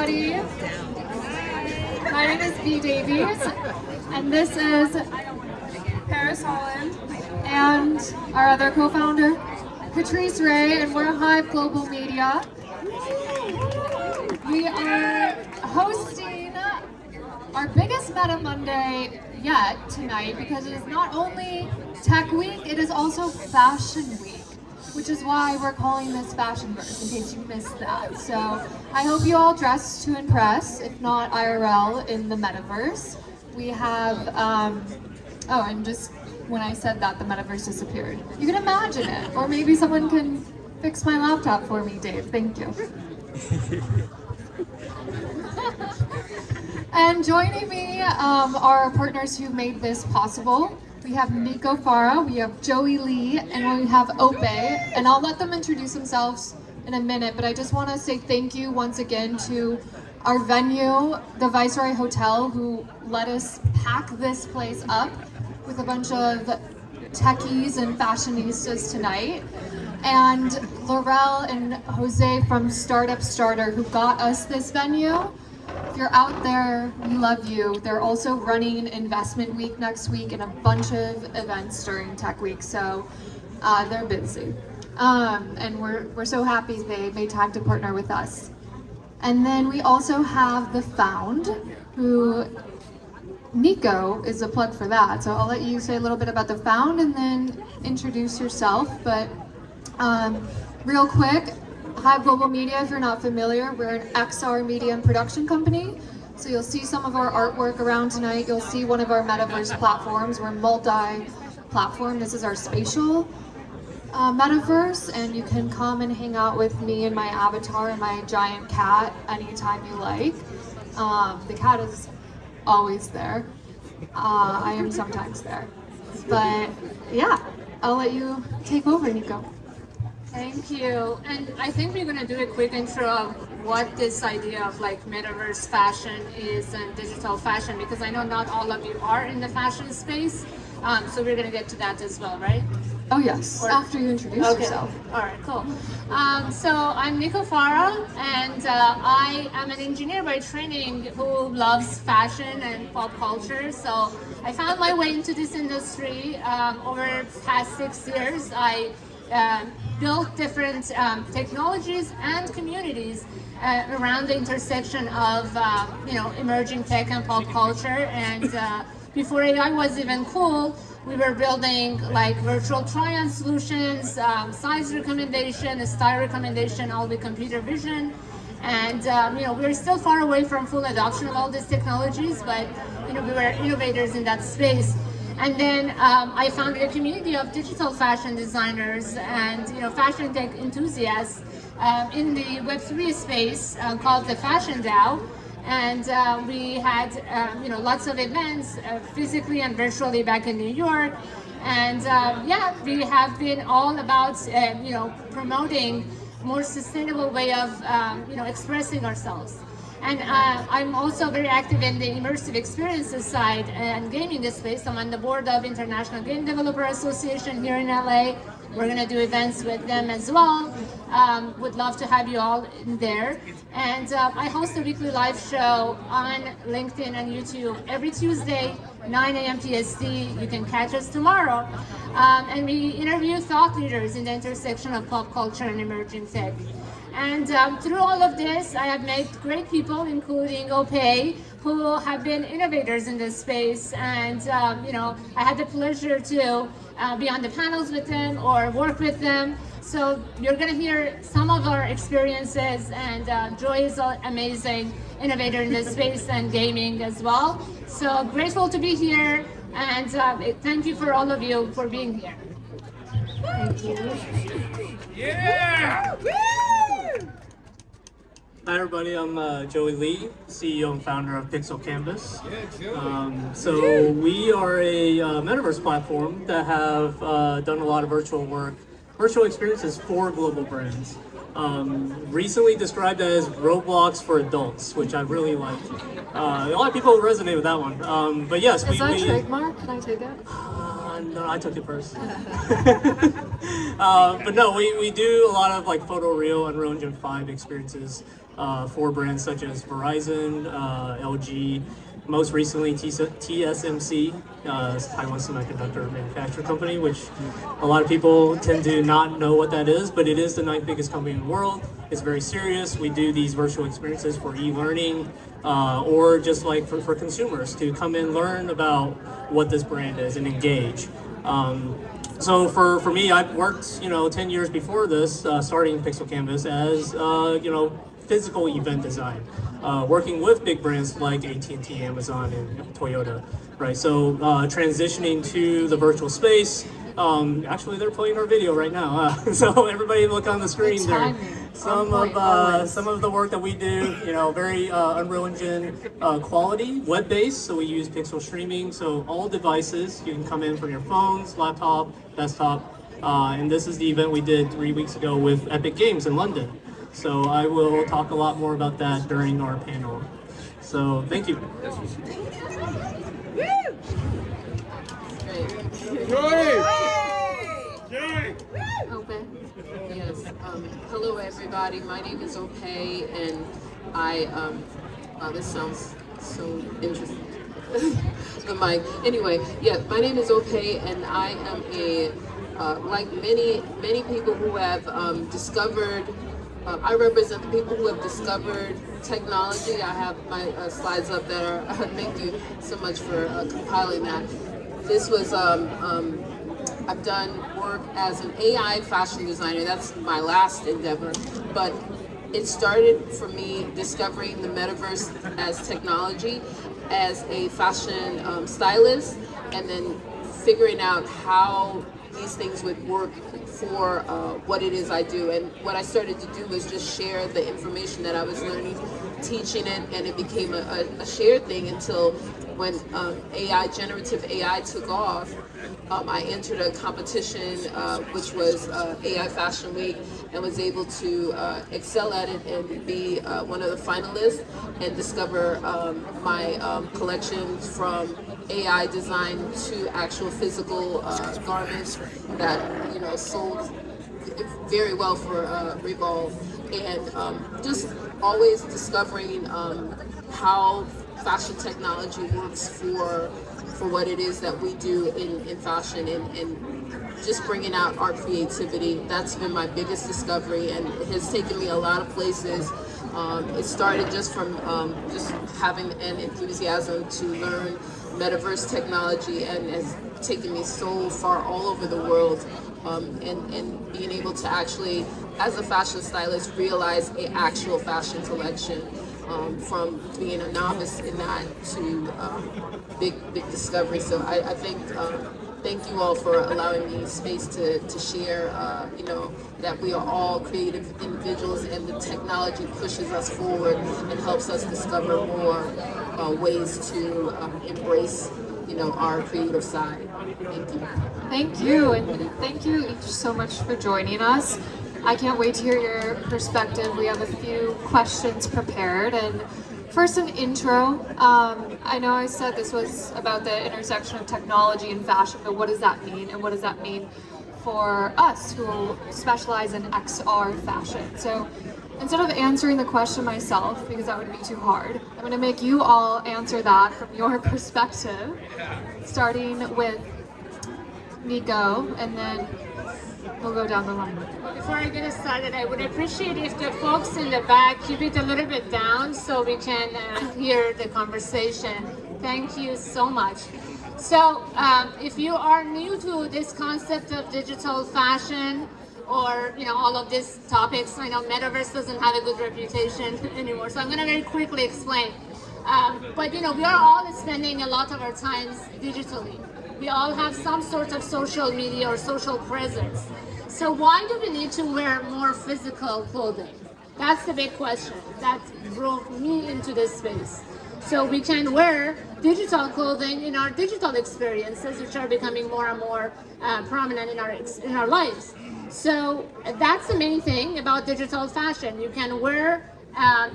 everybody. My name is B. Davies, and this is Paris Holland, and our other co-founder, Patrice Ray, and we're Hive Global Media. We are hosting our biggest Meta Monday yet tonight because it is not only Tech Week, it is also Fashion Week, which is why we're calling this Fashionverse, in case you missed that. So I hope you all dress to impress, if not IRL, in the Metaverse. We have, oh, and just when I said that, the Metaverse disappeared. You can imagine it, or maybe someone can fix my laptop for me, Dave. Thank you. And joining me are partners who made this possible. We have Nico Farah, we have Joey Lee, and we have Ope. And I'll let them introduce themselves in a minute, but I just want to say thank you once again to our venue, the Viceroy Hotel, who let us pack this place up with a bunch of techies and fashionistas tonight. And Laurel and Jose from Startup Starter, who got us this venue. If you're out there, we love you. They're also running Investment Week next week and a bunch of events during Tech Week, so they're busy. And we're so happy they made time to partner with us. And then we also have The Found, who Nico is a plug for that. So I'll let you say a little bit about The Found and then introduce yourself. But real quick, Hive Global Media, if you're not familiar, we're an XR media and production company. So you'll see some of our artwork around tonight. You'll see one of our Metaverse platforms. We're multi-platform. This is our spatial Metaverse, and you can come and hang out with me and my avatar and my giant cat anytime you like. The cat is always there. I am sometimes there. But yeah, I'll let you take over, Nico. Thank you. And I think we're going to do a quick intro of what this idea of like metaverse fashion is and digital fashion, because I know not all of you are in the fashion space. So we're going to get to that as well, right? Oh yes, after you introduce yourself. All right, cool. So I'm Nico Farah, and I am an engineer by training who loves fashion and pop culture. So I found my way into this industry over the past 6 years. I built different technologies and communities around the intersection of emerging tech and pop culture. And before AI was even cool, we were building like virtual Tryon solutions, size recommendation, style recommendation, all with computer vision. And we're still far away from full adoption of all these technologies, but we were innovators in that space. And then I founded a community of digital fashion designers and fashion tech enthusiasts in the Web3 space called the Fashion DAO. And we had lots of events physically and virtually back in New York. And we have been all about promoting more sustainable way of expressing ourselves. And I'm also very active in the immersive experiences side and gaming this space. I'm on the board of International Game Developer Association here in LA. We're going to do events with them as well. Would love to have you all in there. And I host a weekly live show on LinkedIn and YouTube every Tuesday, 9 a.m. PST. You can catch us tomorrow. And we interview thought leaders in the intersection of pop culture and emerging tech. And through all of this, I have met great people, including Ope, who have been innovators in this space. And I had the pleasure to be on the panels with them or work with them. So you're going to hear some of our experiences. And Joy is an amazing innovator in this space and gaming as well. So grateful to be here. And thank you for all of you for being here. Thank you. Yeah! Hi everybody, I'm Joey Lee, CEO and founder of Pixel Canvas. So we are a Metaverse platform that have done a lot of virtual experiences for global brands. Recently described as Roblox for adults, which I really liked. A lot of people resonate with that one. But yes, Is that trademark? Can I take it? No, I took it first. But no, we do a lot of like photoreal Unreal Engine 5 experiences for brands such as Verizon, LG, most recently TSMC, Taiwan Semiconductor Manufacturing Company, which a lot of people tend to not know what that is, but it is the 9th biggest company in the world. It's very serious. We do these virtual experiences for e-learning, or just like for consumers to come in, learn about what this brand is and engage. So for me, I've worked 10 years before this, starting Pixel Canvas as physical event design, working with big brands like AT&T, Amazon, and Toyota, right? So transitioning to the virtual space. Actually, they're playing our video right now, so everybody look on the screen there. Some of the work that we do, very Unreal Engine quality, web-based. So we use pixel streaming. So all devices, you can come in from your phones, laptop, desktop. And this is the event we did 3 weeks ago with Epic Games in London. So I will talk a lot more about that during our panel. So thank you. Ope. Yes. Hello, everybody. My name is Ope, and I. Wow, this sounds so interesting. The mic. Anyway, yeah. My name is Ope, and I am a like many people who have discovered. I represent the people who have discovered technology. I have my slides up there. Thank you so much for compiling that. This was, I've done work as an AI fashion designer. That's my last endeavor. But it started for me discovering the metaverse as technology, as a fashion stylist, and then figuring out how these things would work for what it is I do. And what I started to do was just share the information that I was learning, teaching it, and it became a shared thing until when generative AI took off. I entered a competition which was AI Fashion Week, and was able to excel at it and be one of the finalists and discover my collections from AI design to actual physical garments that sold very well for Revolve, and just always discovering how fashion technology works for what it is that we do in fashion, and just bringing out our creativity. That's been my biggest discovery, and it has taken me a lot of places. It started just from just having an enthusiasm to learn metaverse technology, and has taken me so far all over the world, and being able to actually, as a fashion stylist, realize an actual fashion collection, from being a novice in that to big discovery. So I think thank you all for allowing me space to share, that we are all creative individuals, and the technology pushes us forward and helps us discover more ways to embrace, our creative side. Thank you. Thank you, and thank you each so much for joining us. I can't wait to hear your perspective. We have a few questions prepared, and first an intro. I know I said this was about the intersection of technology and fashion, but what does that mean, and what does that mean for us who specialize in XR fashion? So instead of answering the question myself, because that would be too hard, I'm going to make you all answer that from your perspective, starting with Nico, and then we'll go down the line. Before I get started, I would appreciate if the folks in the back keep it a little bit down so we can hear the conversation. Thank you so much. So if you are new to this concept of digital fashion, or all of these topics, I know Metaverse doesn't have a good reputation anymore, so I'm going to very quickly explain. But we are all spending a lot of our time digitally. We all have some sort of social media or social presence. So why do we need to wear more physical clothing? That's the big question that drove me into this space. So we can wear digital clothing in our digital experiences, which are becoming more and more prominent in our lives. So that's the main thing about digital fashion. You can wear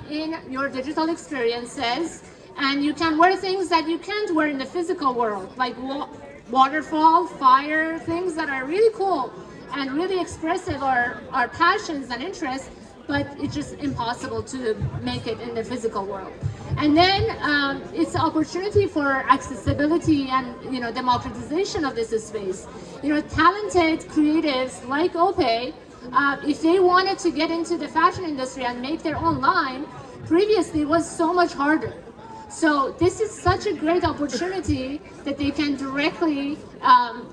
in your digital experiences, and you can wear things that you can't wear in the physical world, like waterfall, fire, things that are really cool and really expressive our passions and interests, but it's just impossible to make it in the physical world. And then it's an opportunity for accessibility and democratization of this space. Talented creatives like Ope, if they wanted to get into the fashion industry and make their own line, previously it was so much harder. So this is such a great opportunity that they can directly,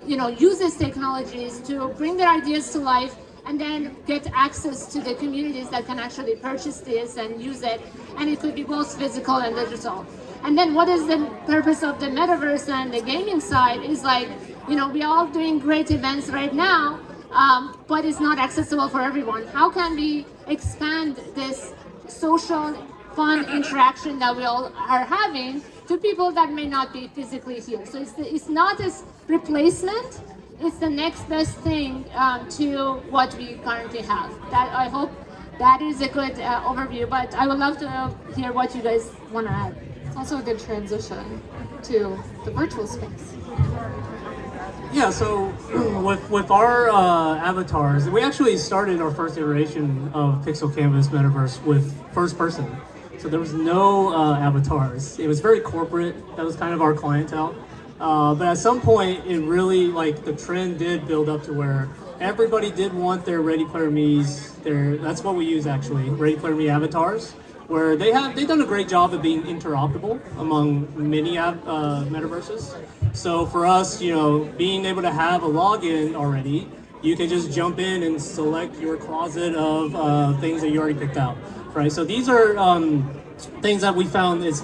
use these technologies to bring their ideas to life and then get access to the communities that can actually purchase this and use it. And it could be both physical and digital. And then what is the purpose of the metaverse and the gaming side is like, we're all doing great events right now, but it's not accessible for everyone. How can we expand this social fun interaction that we all are having to people that may not be physically here? So it's not a replacement, it's the next best thing to what we currently have. That I hope that is a good overview, but I would love to hear what you guys want to add. It's also a good transition to the virtual space. Yeah, so with our avatars, we actually started our first iteration of Pixel Canvas Metaverse with first person. So there was no avatars. It was very corporate. That was kind of our clientele. But at some point, it really, the trend did build up to where everybody did want their Ready Player Me's, that's what we use actually, Ready Player Me avatars, where they've done a great job of being interoperable among many metaverses. So for us, being able to have a login already, you can just jump in and select your closet of things that you already picked out, right? So these are things that we found it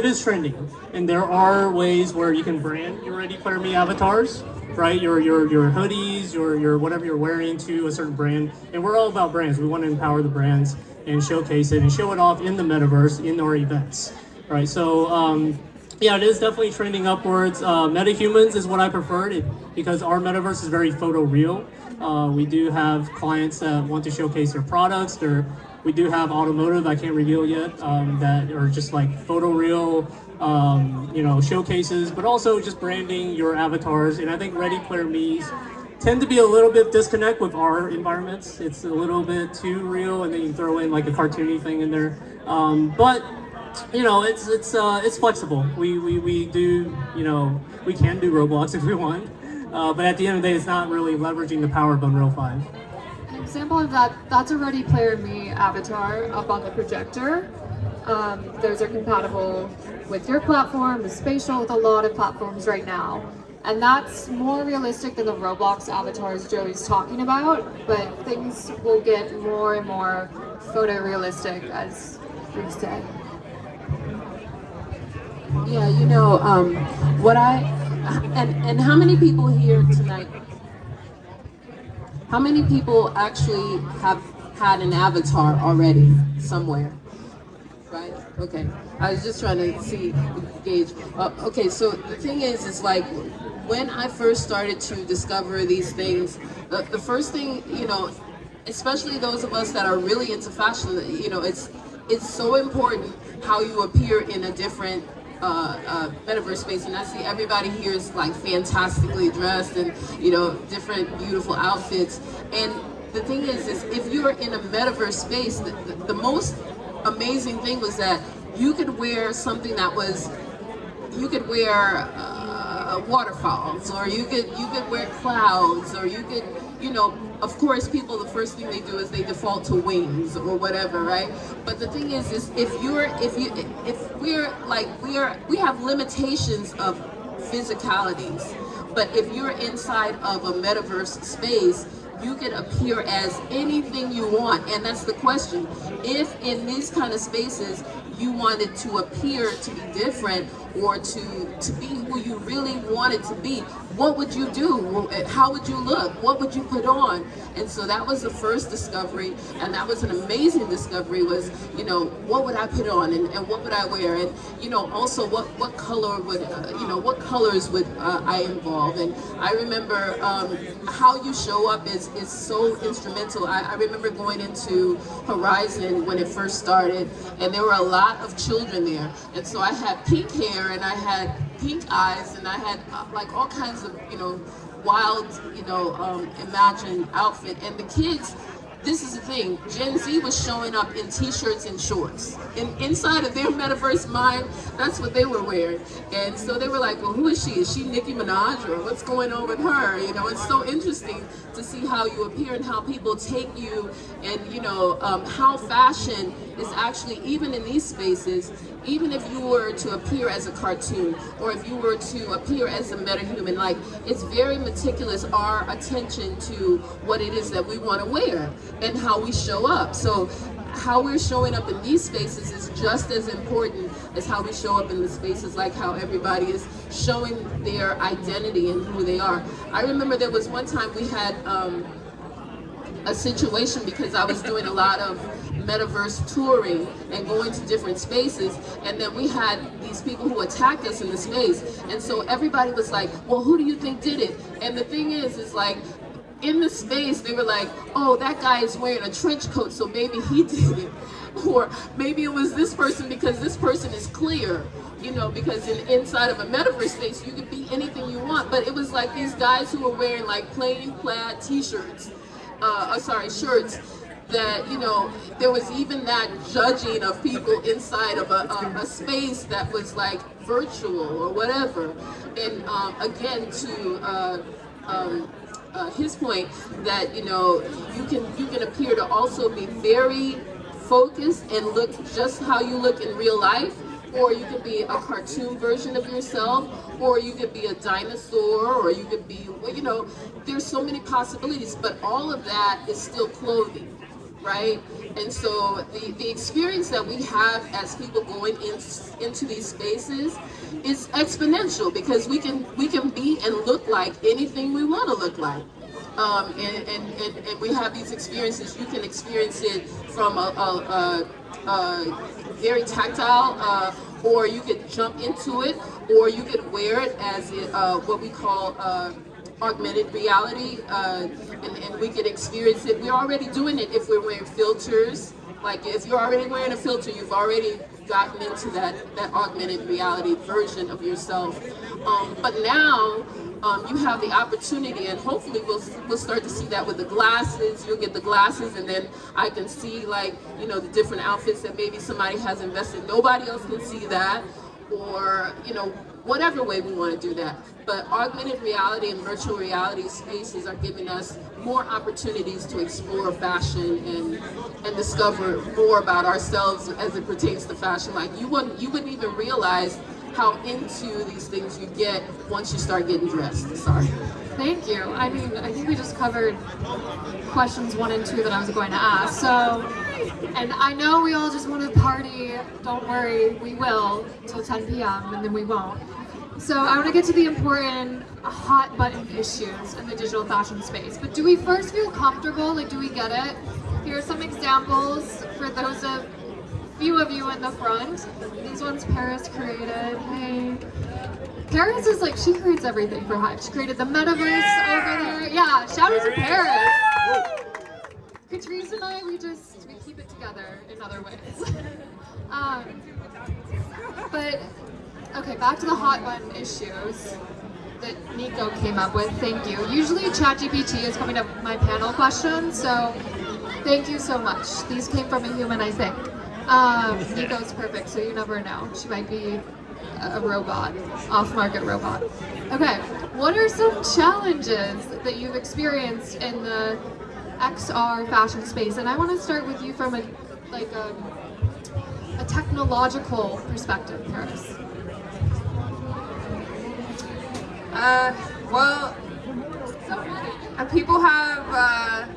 is trending, and there are ways where you can brand your Ready Player Me avatars, right? Your hoodies, your whatever you're wearing to a certain brand, and we're all about brands. We want to empower the brands and showcase it and show it off in the metaverse in our events, right? So yeah, it is definitely trending upwards. MetaHumans is what I preferred because our metaverse is very photoreal. We do have clients that want to showcase their products. We do have automotive, I can't reveal yet, that are just like photoreal, showcases, but also just branding your avatars. And I think Ready Player Me's tend to be a little bit disconnect with our environments. It's a little bit too real, and then you throw in like a cartoony thing in there. But it's flexible. We do, we can do Roblox if we want. But at the end of the day, it's not really leveraging the power of Unreal 5. An example of that's a Ready Player Me avatar up on the projector. Those are compatible with your platform, with Spatial, with a lot of platforms right now. And that's more realistic than the Roblox avatars Joey's talking about, but things will get more and more photorealistic, as we say. Yeah, and how many people here tonight? How many people actually have had an avatar already somewhere? Right? Okay. I was just trying to gauge. Okay, so the thing is like when I first started to discover these things, the first thing, especially those of us that are really into fashion, it's so important how you appear in a different metaverse space, and I see everybody here is like fantastically dressed and different beautiful outfits. And the thing is if you're in a metaverse space, the most amazing thing was that you could wear something that was, you could wear waterfalls, or you could wear clouds, or you could, of course people, the first thing they do is they default to wings or whatever, right? But the thing is we have limitations of physicalities, but if you're inside of a metaverse space, you can appear as anything you want. And that's the question. If in these kind of spaces you wanted to appear to be different, or to be who you really wanted to be, what would you do? How would you look? What would you put on? And so that was the first discovery, and that was an amazing discovery, was, what would I put on, and what would I wear? And, also what color would, what colors would I involve? And I remember how you show up is so instrumental. I remember going into Horizon when it first started, and there were a lot of children there. And so I had pink hair, and I had pink eyes, and I had like all kinds of, wild, imagined outfit. And the kids, this is the thing, Gen Z was showing up in t-shirts and shorts. Inside of their metaverse mind, that's what they were wearing. And so they were like, well, who is she? Is she Nicki Minaj, or what's going on with her? It's so interesting to see how you appear and how people take you, and how fashion is actually, even in these spaces, even if you were to appear as a cartoon, or if you were to appear as a metahuman, like, it's very meticulous, our attention to what it is that we want to wear and how we show up. So how we're showing up in these spaces is just as important as how we show up in the spaces, like how everybody is showing their identity and who they are. I remember there was one time we had a situation, because I was doing a lot of metaverse touring and going to different spaces, and then we had these people who attacked us in the space, and so everybody was like, well, who do you think did it? And the thing is like, in the space, they were like, oh, that guy is wearing a trench coat, so maybe he did it. Or maybe it was this person because this person is clear, because inside of a metaverse space, you could be anything you want. But it was like these guys who were wearing like plain plaid t-shirts, shirts, that, there was even that judging of people inside of a space that was like virtual or whatever. And again, to his point, that you can appear to also be very focused and look just how you look in real life, or you could be a cartoon version of yourself, or you could be a dinosaur, or you could be, there's so many possibilities, but all of that is still clothing, right? And so the experience that we have as people going into these spaces is exponential, because we can be and look like anything we want to look like. And we have these experiences. You can experience it from a very tactile, or you could jump into it, or you could wear it as what we call augmented reality, and we could experience it. We're already doing it if we're wearing filters. Like, if you're already wearing a filter, you've already gotten into that augmented reality version of yourself. But now you have the opportunity, and hopefully we'll start to see that with the glasses. You'll get the glasses, and then I can see, like, the different outfits that maybe somebody has invested. Nobody else can see that, or whatever way we want to do that. But augmented reality and virtual reality spaces are giving us more opportunities to explore fashion and discover more about ourselves as it pertains to fashion. Like, you wouldn't even realize how into these things you get once you start getting dressed. Sorry. Thank you. I mean, I think we just covered questions 1 and 2 that I was going to ask. So, and I know we all just want to party. Don't worry, we will till 10 p.m. and then we won't. So I want to get to the important hot button issues in the digital fashion space. But do we first feel comfortable? Like, do we get it? Here are some examples for those of few of you in the front. These ones Paris created. Hey. Paris is like, she creates everything for Hive. She created the Metaverse over there. Yeah, shout out to Paris. Catrice and I, we keep it together in other ways. But, okay, back to the hot button issues that Nico came up with. Thank you. Usually ChatGPT is coming up with my panel questions, so thank you so much. These came from a human, I think. Nico's perfect, so you never know. She might be a robot, off-market robot. Okay, what are some challenges that you've experienced in the XR fashion space? And I want to start with you from a technological perspective, Paris. Well, people have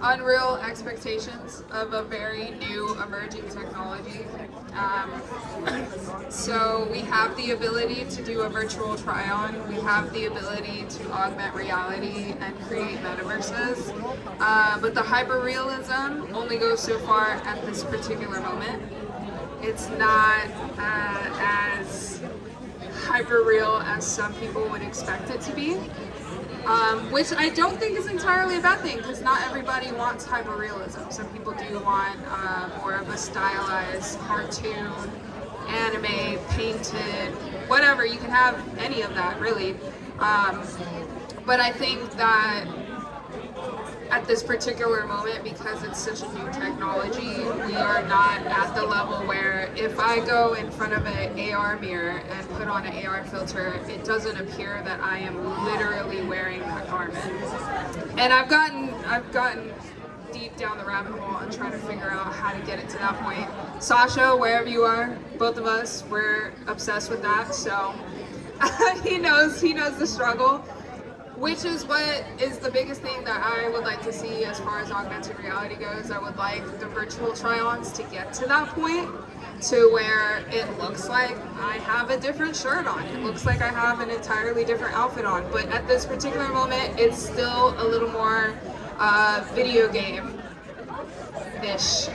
unreal expectations of a very new emerging technology. So we have the ability to do a virtual try-on. We have the ability to augment reality and create metaverses. But the hyperrealism only goes so far at this particular moment. It's not as hyper-real as some people would expect it to be. Which I don't think is entirely a bad thing, because not everybody wants hyperrealism. Some people do want more of a stylized cartoon anime, painted, whatever. You can have any of that, really. But I think that at this particular moment, because it's such a new technology, we are not at the level where if I go in front of an AR mirror and put on an AR filter, it doesn't appear that I am literally wearing a garment. And I've gotten deep down the rabbit hole and trying to figure out how to get it to that point. Sasha, wherever you are, both of us, we're obsessed with that, so he knows the struggle. Which is what is the biggest thing that I would like to see as far as augmented reality goes. I would like the virtual try-ons to get to that point to where it looks like I have a different shirt on. It looks like I have an entirely different outfit on. But at this particular moment, it's still a little more video game-ish,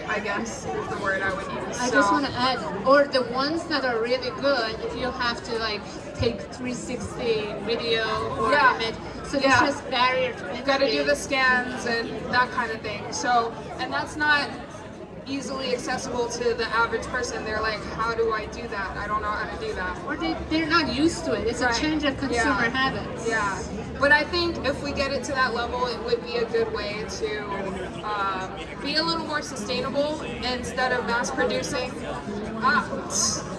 I guess is the word I would use. I just want to add, or the ones that are really good, you have to like take 360 video or image. So there's just barriers. You got to do the scans and that kind of thing. So, and that's not easily accessible to the average person. They're like, how do I do that? I don't know how to do that. Or they're not used to it. It's a change of consumer habits. Yeah. But I think if we get it to that level, it would be a good way to be a little more sustainable instead of mass producing.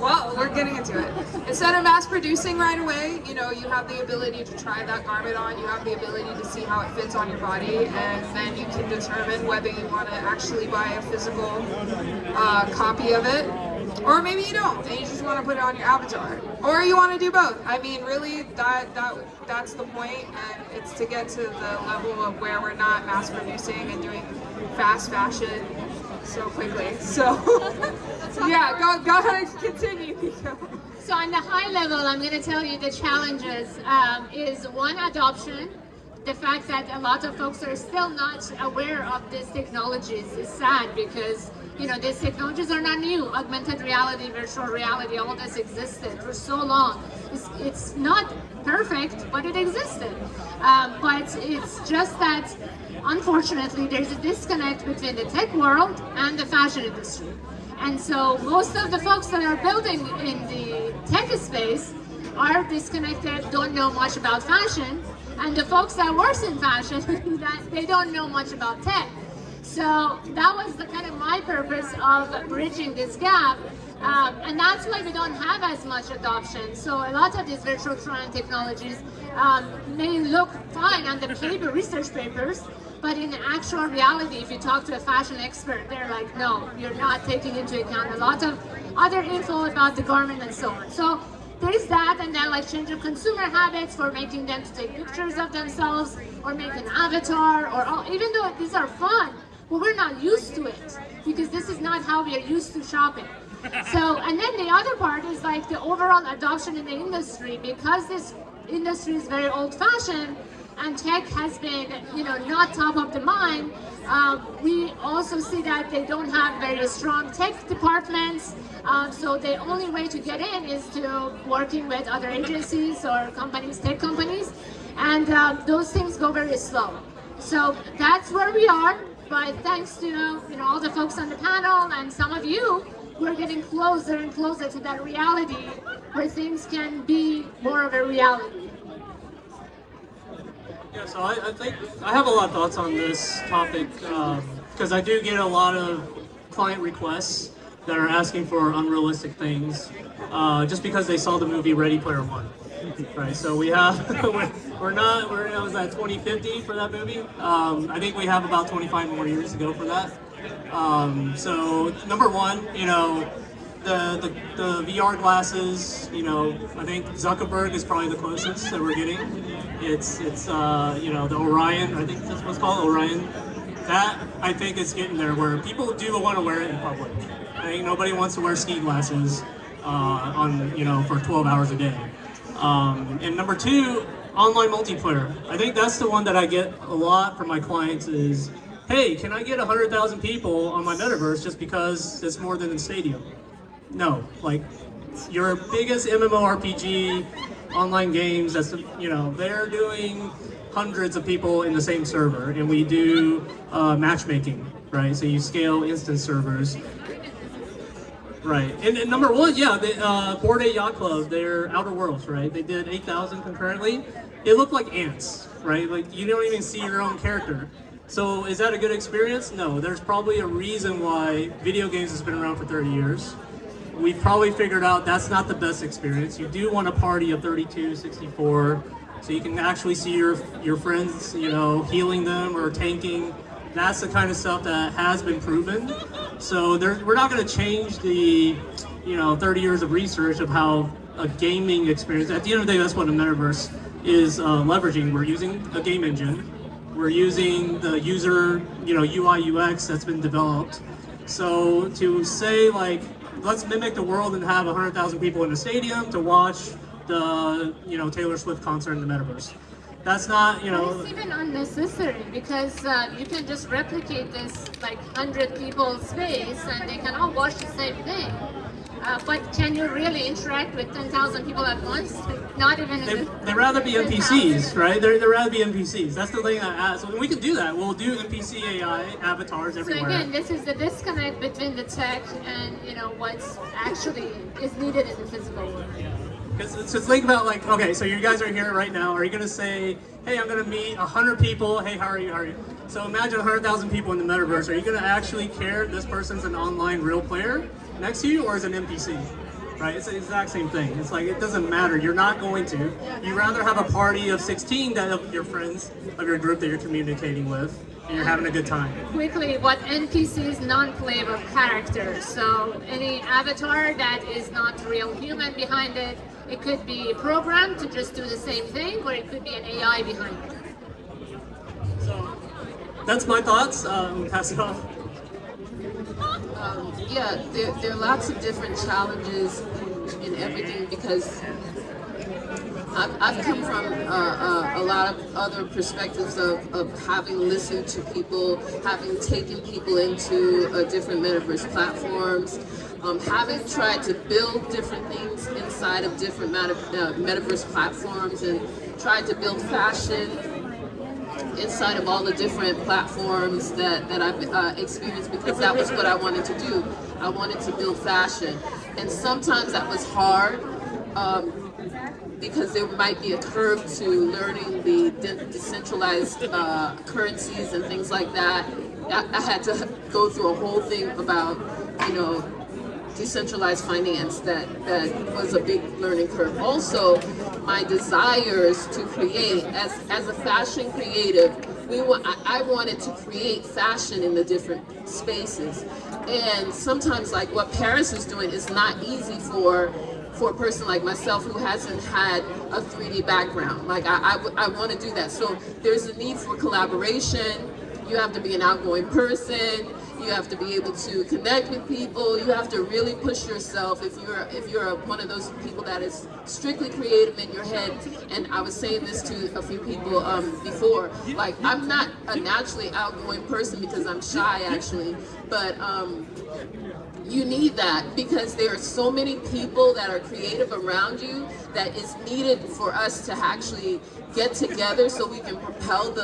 Well, we're getting into it. Instead of mass producing right away, you know, you have the ability to try that garment on, you have the ability to see how it fits on your body, and then you can determine whether you want to actually buy a physical copy of it, or maybe you don't, and you just want to put it on your avatar, or you want to do both. I mean, really, that's the point, and it's to get to the level of where we're not mass producing and doing fast fashion so quickly. So, yeah, go ahead and continue, Nico. So on the high level, I'm going to tell you the challenges is one, adoption. The fact that a lot of folks are still not aware of these technologies is sad because, you know, these technologies are not new. Augmented reality, virtual reality, all this existed for so long. It's not perfect, but it existed. But it's just that, unfortunately, there's a disconnect between the tech world and the fashion industry. And so most of the folks that are building in the tech space are disconnected, don't know much about fashion. And the folks that work in fashion, they don't know much about tech. So that was the kind of my purpose of bridging this gap. And that's why we don't have as much adoption. So a lot of these virtual try-on technologies may look fine on the paper, research papers, but in actual reality, if you talk to a fashion expert, they're like, no, you're not taking into account a lot of other info about the garment and so on. So there is that, and then like change of consumer habits for making them to take pictures of themselves or make an avatar, or all, even though these are fun, but we're not used to it because this is not how we are used to shopping. So, and then the other part is like the overall adoption in the industry, because this industry is very old-fashioned and tech has been, you know, not top of the mind. We also see that they don't have very strong tech departments. So the only way to get in is to working with other agencies or companies, tech companies, and those things go very slow. So that's where we are. But thanks to, you know, all the folks on the panel and some of you, we're getting closer and closer to that reality where things can be more of a reality. Yeah, so I think I have a lot of thoughts on this topic because I do get a lot of client requests that are asking for unrealistic things just because they saw the movie Ready Player One. Right, so we have we're it was at 2050 for that movie. I think we have about 25 more years to go for that. So number one, you know, the VR glasses, you know, I think Zuckerberg is probably the closest that we're getting. It's you know, the Orion, I think that's what's called, Orion. That I think is getting there where people do want to wear it in public. I think nobody wants to wear ski glasses on, you know, for 12 hours a day. And number two, online multiplayer. I think that's the one that I get a lot from my clients is, hey, can I get 100,000 people on my Metaverse just because it's more than a stadium? No, like your biggest MMORPG online games, that's, you know, they're doing hundreds of people in the same server, and we do matchmaking, right? So you scale instance servers. Right. And number one, yeah, the Bored Ape Yacht Club, they're Outer Worlds, right? They did 8,000 concurrently. It looked like ants, right? Like you don't even see your own character. So is that a good experience? No. There's probably a reason why video games has been around for 30 years. We've probably figured out that's not the best experience. You do want a party of 32, 64, so you can actually see your friends, you know, healing them or tanking. That's the kind of stuff that has been proven. So we're not going to change the, 30 years of research of how a gaming experience. At the end of the day, that's what a metaverse is leveraging. We're using a game engine. We're using the user, UI UX that's been developed. So to say like, let's mimic the world and have 100,000 people in a stadium to watch the, Taylor Swift concert in the metaverse. That's not, It's even unnecessary because you can just replicate this like 100 people space and they can all watch the same thing. But can you really interact with 10,000 people at once? Not even. They'd rather be NPCs, right? They'd rather be NPCs. That's the thing so we can do that. We'll do NPC AI avatars everywhere. So again, this is the disconnect between the tech and what's actually is needed in the physical world. So think about like, okay, so you guys are here right now. Are you gonna say, hey, I'm gonna meet 100 people. Hey, how are you? How are you? So imagine 100,000 people in the metaverse. Are you gonna actually care this person's an online real player next to you or is an NPC? Right? It's the exact same thing. It's like, it doesn't matter. You're not going to. You'd rather have a party of 16 that of your friends, of your group that you're communicating with, and you're having a good time. Quickly, what NPCs non-playable characters. So any avatar that is not real human behind it, it could be programmed to just do the same thing, or it could be an AI behind it. So that's my thoughts. I'll pass it off. Yeah, there are lots of different challenges in everything because I've come from a lot of other perspectives of having listened to people, having taken people into different metaverse platforms, having tried to build different things inside of different metaverse platforms and tried to build fashion inside of all the different platforms that I've experienced because that was what I wanted to do. I wanted to build fashion. And sometimes that was hard because there might be a curve to learning the decentralized currencies and things like that. I had to go through a whole thing about, decentralized finance that was a big learning curve. Also, my desires to create as a fashion creative, I wanted to create fashion in the different spaces, and sometimes like what Paris is doing is not easy for a person like myself who hasn't had a 3D background. Like I want to do that. So there's a need for collaboration. You have to be an outgoing person. You have to be able to connect with people. You have to really push yourself if you're one of those people that is strictly creative in your head. And I was saying this to a few people before. Like, I'm not a naturally outgoing person because I'm shy actually, but you need that because there are so many people that are creative around you that is needed for us to actually get together so we can propel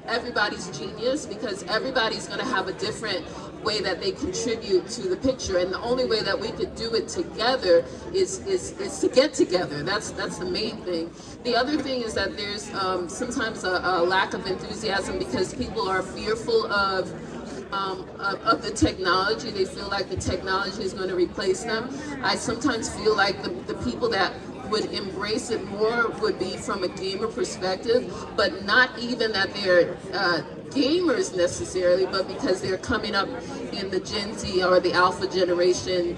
everybody's genius, because everybody's going to have a different way that they contribute to the picture, and the only way that we could do it together is to get together. That's the main thing. The other thing is that there's sometimes a lack of enthusiasm because people are fearful of the technology. They feel like the technology is going to replace them. I sometimes feel like the people that would embrace it more would be from a gamer perspective, but not even that they're gamers necessarily, but because they're coming up in the Gen Z or the Alpha generation,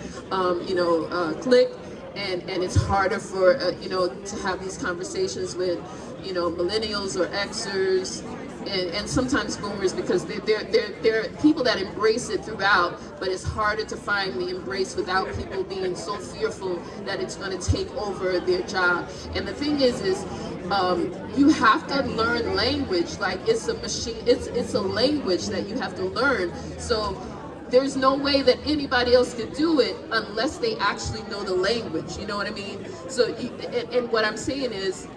clique, and it's harder for to have these conversations with millennials or Xers. And sometimes boomers, because they're people that embrace it throughout, but it's harder to find the embrace without people being so fearful that it's going to take over their job. And the thing is you have to learn language. Like, it's a machine, it's a language that you have to learn. So there's no way that anybody else could do it unless they actually know the language. You know what I mean? So, and what I'm saying is,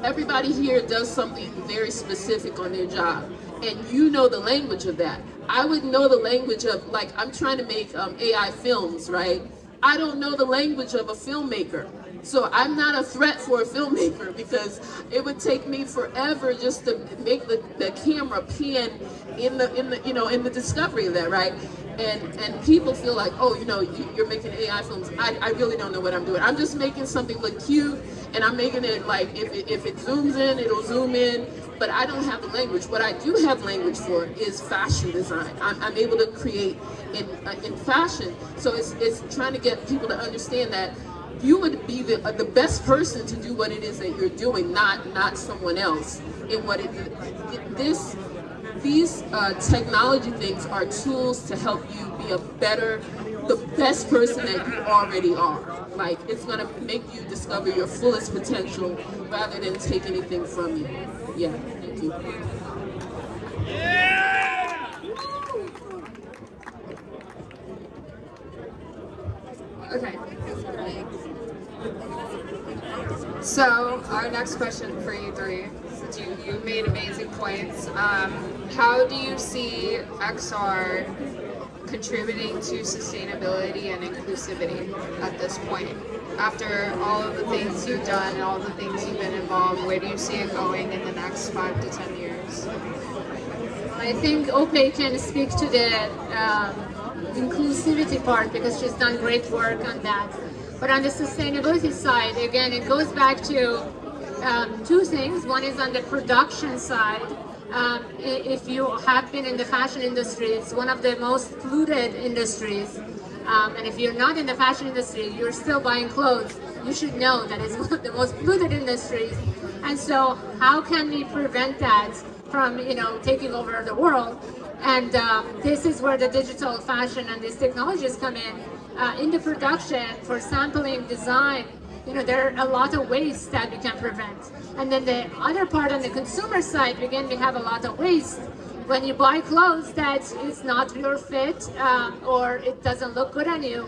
everybody here does something very specific on their job. and you know the language of that. I would know the language of, like, I'm trying to make AI films, right? I don't know the language of a filmmaker. So I'm not a threat for a filmmaker because it would take me forever just to make the camera pan in the discovery of that, right? And people feel like, oh, you're making AI films. I really don't know what I'm doing. I'm just making something look cute, and I'm making it like, if it zooms in, it'll zoom in, but I don't have the language. What I do have language for is fashion design. I'm able to create in fashion. So it's trying to get people to understand that you would be the best person to do what it is that you're doing, not someone else. In what these technology things are tools to help you be the best person that you already are. Like, it's gonna make you discover your fullest potential rather than take anything from you. Yeah, thank you. Okay. So our next question for you three, since you made amazing points, how do you see XR contributing to sustainability and inclusivity at this point? After all of the things you've done and all the things you've been involved, where do you see it going in the next 5 to 10 years? I think Ope can speak to the inclusivity part because she's done great work on that. But on the sustainability side, again, it goes back to two things. One is on the production side. If you have been in the fashion industry, it's one of the most polluted industries. And if you're not in the fashion industry, you're still buying clothes, you should know that it's one of the most polluted industries. And so how can we prevent that from taking over the world? And this is where the digital fashion and these technologies come in the production for sampling, design. There are a lot of waste that we can prevent. And then the other part on the consumer side, again, we have a lot of waste. When you buy clothes that is not your fit or it doesn't look good on you,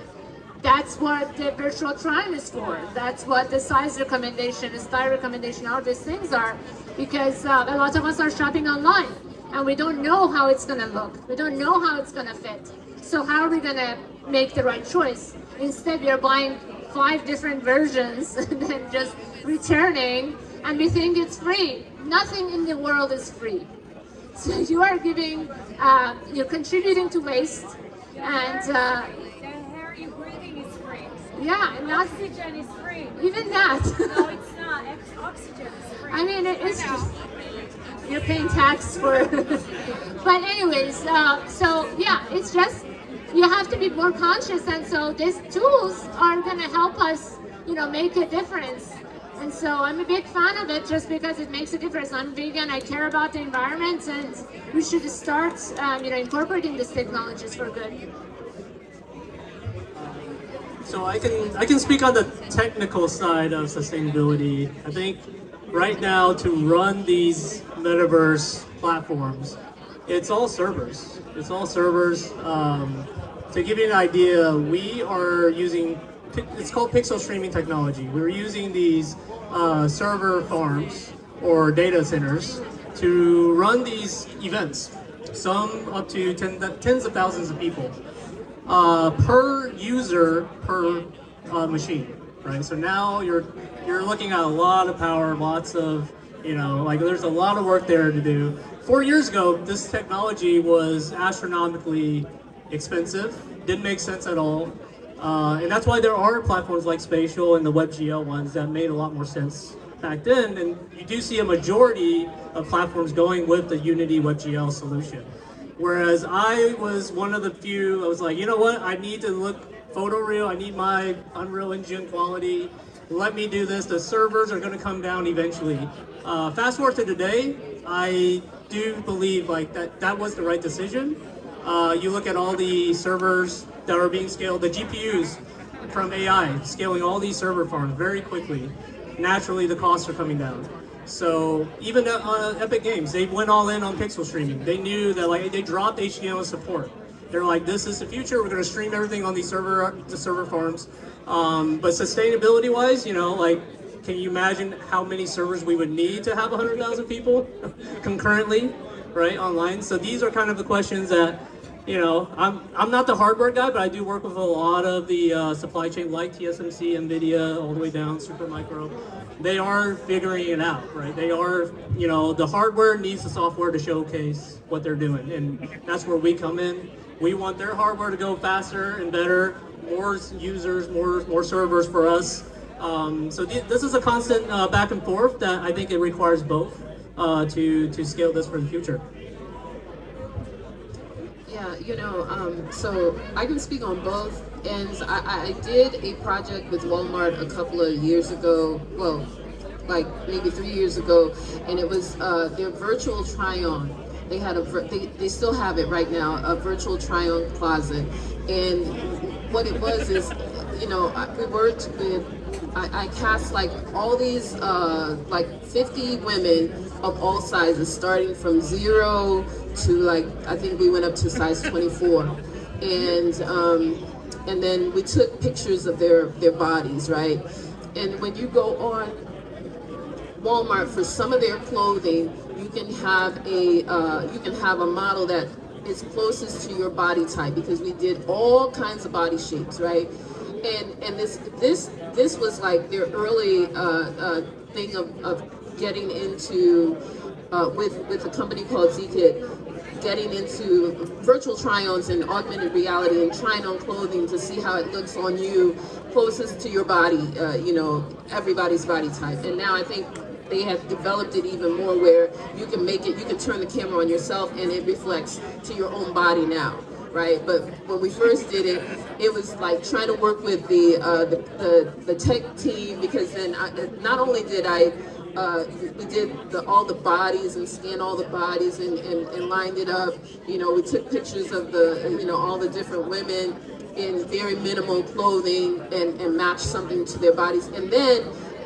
that's what the virtual try-on is for. That's what the size recommendation, the style recommendation, all these things are, because a lot of us are shopping online and we don't know how it's going to look. We don't know how it's going to fit. So how are we going to make the right choice? Instead, we are buying 5 different versions and then just returning, and we think it's free. Nothing in the world is free. So you are you're contributing to waste, and the air you're breathing is free. yeah, and not Oxygen is free. even that. No, it's not. Oxygen is free. I mean, it's just, you're paying tax for. But anyways, so yeah, it's just you have to be more conscious, and so these tools are going to help us, make a difference. And so I'm a big fan of it just because it makes a difference. I'm vegan, I care about the environment, and we should start incorporating these technologies for good. So I can speak on the technical side of sustainability. I think right now to run these metaverse platforms, it's all servers. It's all servers. To give you an idea, we are using, it's called pixel streaming technology. We're using these server farms or data centers to run these events, some up to tens of thousands of people per user per machine, right? So now you're looking at a lot of power, lots of, there's a lot of work there to do. 4 years ago, this technology was astronomically expensive, didn't make sense at all. And that's why there are platforms like Spatial and the WebGL ones that made a lot more sense back then. And you do see a majority of platforms going with the Unity WebGL solution. Whereas I was one of the few, I was like, you know what, I need to look photoreal, I need my Unreal Engine quality, let me do this. The servers are going to come down eventually. Fast forward to today, I do believe that was the right decision. You look at all the servers that are being scaled, the GPUs from AI, scaling all these server farms very quickly. Naturally, the costs are coming down. So even Epic Games, they went all in on pixel streaming. They knew that they dropped HDMI support. They're like, this is the future. We're going to stream everything on these server farms. But sustainability-wise, can you imagine how many servers we would need to have 100,000 people concurrently? right, online. So these are kind of the questions that, I'm not the hardware guy, but I do work with a lot of the supply chain like TSMC, NVIDIA, all the way down, Supermicro. They are figuring it out, right? They are, the hardware needs the software to showcase what they're doing. And that's where we come in. We want their hardware to go faster and better, more users, more servers for us. So this is a constant back and forth that I think it requires both to scale this for the future. Yeah, so I can speak on both ends. I did a project with Walmart a couple of years ago, well, like maybe 3 years ago, and it was their virtual Tryon. They had they still have it right now, a virtual Tryon closet. And what it was is, we worked with, I cast like all these like 50 women of all sizes, starting from 0 to like, I think we went up to size 24. And then we took pictures of their bodies, right? And when you go on Walmart, for some of their clothing, you can have a model that is closest to your body type, because we did all kinds of body shapes, right? And this was like their early thing of getting into with a company called Zkit, getting into virtual try-ons and augmented reality and trying on clothing to see how it looks on you closest to your body, everybody's body type. And now I think they have developed it even more, where you can turn the camera on yourself and it reflects to your own body now, right? But when we first did it, it was like trying to work with the tech team, because then not only did we did all the bodies and scanned all the bodies and lined it up. We took pictures of all the different women in very minimal clothing and matched something to their bodies. And then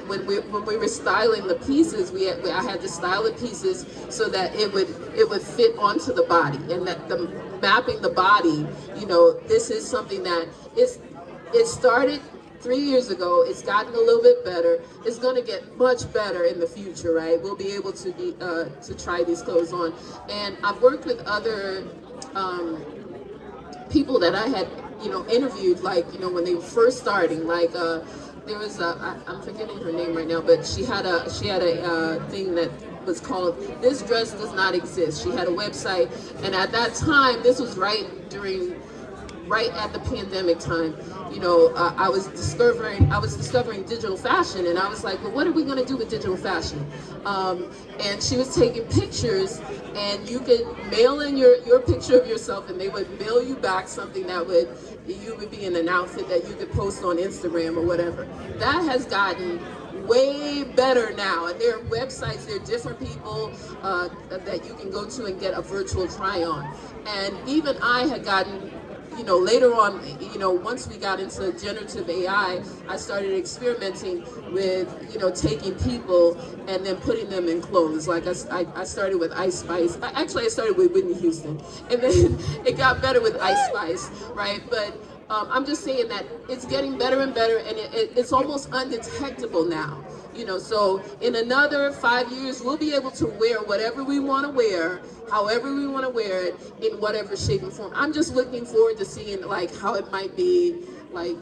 when we were styling the pieces, I had to style the pieces so that it would fit onto the body, and that mapping the body, this is something that it started 3 years ago. It's gotten a little bit better. It's going to get much better in the future, right? We'll be able to try these clothes on. And I've worked with other people that I had interviewed, like when they were first starting, like there was I'm forgetting her name right now, but she had a thing that was called "This Dress Does Not Exist." She had a website, and at that time, this was right at the pandemic time. I was discovering digital fashion, and I was like, well, what are we going to do with digital fashion? And she was taking pictures, and you could mail in your picture of yourself, and they would mail you back something that you would be in an outfit that you could post on Instagram or whatever. That has gotten way better now, and there are websites, there are different people that you can go to and get a virtual try-on. And even I had gotten, later on, once we got into generative AI, I started experimenting with, taking people and then putting them in clothes. Like I started with Ice Spice. Actually, I started with Whitney Houston, and then it got better with Ice Spice, right? But I'm just saying that it's getting better and better, and it's almost undetectable now. So in another 5 years, we'll be able to wear whatever we want to wear, however we want to wear it, in whatever shape and form. I'm just looking forward to seeing like how it might be, like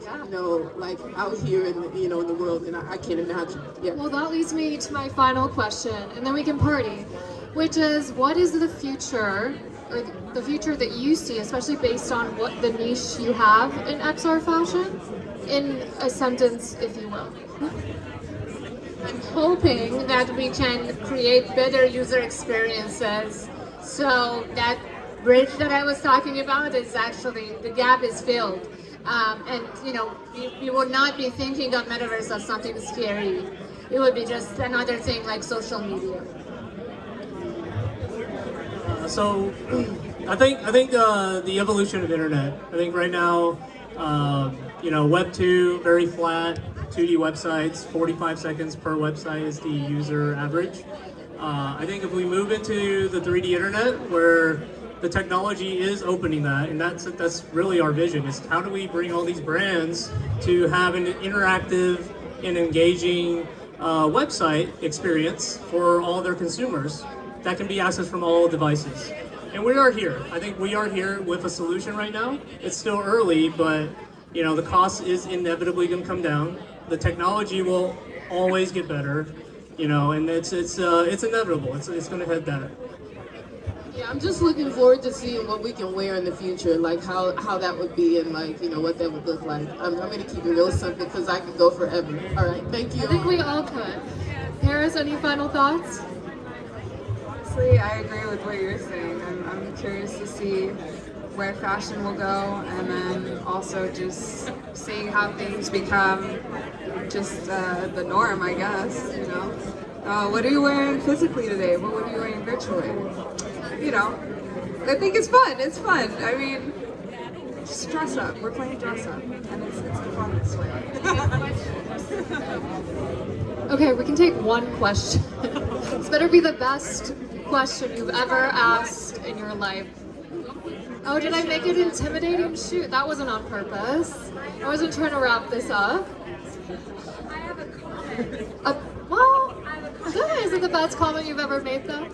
like out here in in the world, and I can't imagine. Yeah. Well, that leads me to my final question, and then we can party, which is, what is the future, or the future that you see, especially based on what the niche you have in XR fashion, in a sentence, if you will? I'm hoping that we can create better user experiences, so that bridge that I was talking about is actually, the gap is filled. And we would not be thinking of Metaverse as something scary. It would be just another thing like social media. So I think the evolution of internet. I think right now, Web 2, very flat, 2D websites, 45 seconds per website is the user average. I think if we move into the 3D internet, where the technology is opening that, and that's really our vision, is how do we bring all these brands to have an interactive and engaging website experience for all their consumers. that can be accessed from all devices. And we are here. I think we are here with a solution right now. It's still early, but you know the cost is inevitably going to come down. The technology will always get better, you know, and it's inevitable. It's going to head that. Yeah, I'm just looking forward to seeing what we can wear in the future, like how that would be and like, you know, what that would look like. I'm going to keep it real simple because I could go forever. All right, thank you. I think we all could. Paris, any final thoughts? Honestly, I agree with what you're saying. I'm curious to see where fashion will go, and then also just seeing how things become just the norm, I guess, you know. What are you wearing physically today? What are you wearing virtually? You know, I think it's fun. It's fun. I mean, just dress up. We're playing dress up, and it's the funnest way. Okay, we can take one question. This better be the best question you've ever asked in your life. Oh, did I make it intimidating? Shoot, that wasn't on purpose. I wasn't trying to wrap this up. I have a comment. Well, good. Is it the best comment you've ever made, though?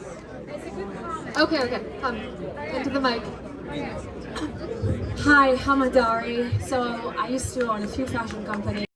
It's a good comment. Okay, come into the mic. Hi, I'm Adari. So I used to own a few fashion companies.